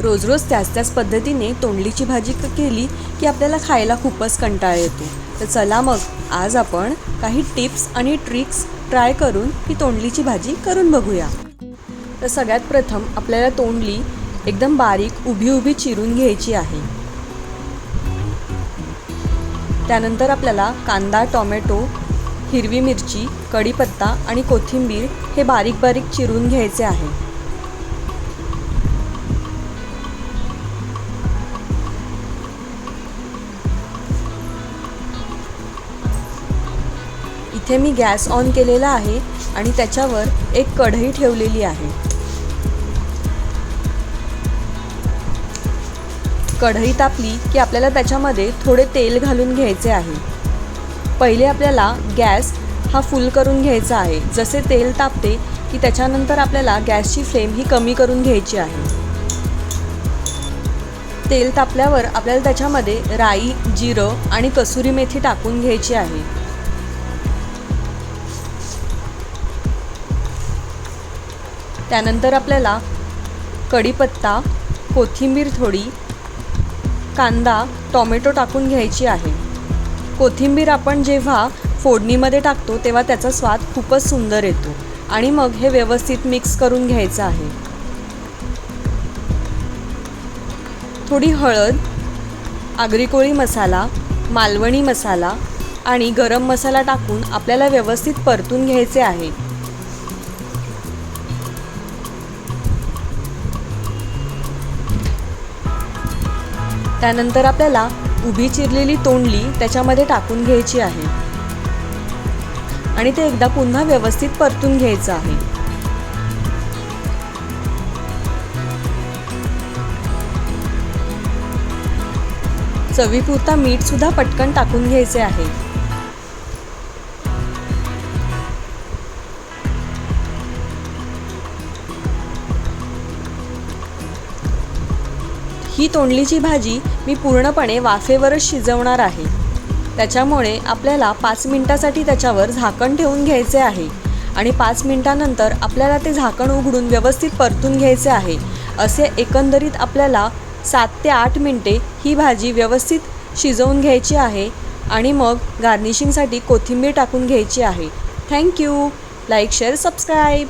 रोज रोज त्याच पद्धतीने तोंडलीची भाजी केली की आपल्याला खायला खूपच कंटाळा येतो। तर चला मग आज आपण काही टिप्स आणि ट्रिक्स ट्राय करून ही तोंडलीची भाजी करून बघूया। तर सगळ्यात प्रथम आपल्याला तोंडली एकदम बारीक उभी चिरून घ्यायची आहे। त्यानंतर आपल्याला कांदा, टोमॅटो, हिरवी मिरची, कढीपत्ता आणि कोथिंबीर हे बारीक चिरून घ्यायचे आहे। इथे मी गॅस ऑन केलेला आहे आणि त्याच्यावर एक कढई ठेवलेली आहे। कढई तापली की आपल्याला त्याच्यामध्ये थोडे तेल घालून घ्यायचे आहे। पहिले आपल्याला गॅस हा फुल करून घ्यायचा आहे। जसे तेल तापते की त्याच्यानंतर आपल्याला गॅसची फ्लेम ही कमी करून घ्यायची आहे। तेल तापल्यावर आपल्याला त्याच्यामध्ये राई, जिरं आणि कसुरी मेथी टाकून घ्यायची आहे। त्यानंतर आपल्याला कढीपत्ता, कोथिंबीर थोडी, कांदा, टोमॅटो टाकून घ्यायची आहे। कोथिंबीर आपण जेव्हा फोडणीमध्ये टाकतो तेव्हा त्याचा स्वाद खूपच सुंदर येतो आणि मग हे व्यवस्थित मिक्स करून घ्यायचं आहे। थोडी हळद, आगरी कोळी मसाला, मालवणी मसाला आणि गरम मसाला टाकून आपल्याला व्यवस्थित परतून घ्यायचे आहे। त्यानंतर आपल्याला उभी चिरलेली तोंडली त्याच्यामध्ये टाकून घ्यायची आहे आणि ते एकदा पुन्हा व्यवस्थित परतून घ्यायचं आहे। चवीपुरता मीठ सुद्धा पटकन टाकून घ्यायचे आहे। ही तोंडलीची भाजी मी पूर्णपणे वाफेवरच शिजवणार आहे। त्याच्यामुळे आपल्याला 5 मिनिटासाठी त्याच्यावर झाकण ठेवून घ्यायचे आहे आणि 5 मिनिटानंतर आपल्याला ते झाकण उघडून व्यवस्थित परतून घ्यायचे आहे। असे एकंदरीत आपल्याला 7 ते 8 मिनिटे ही भाजी व्यवस्थित शिजवून घ्यायची आहे आणि मग गार्निशिंगसाठी कोथिंबीर टाकून घ्यायची आहे। थँक्यू। Like, share, subscribe.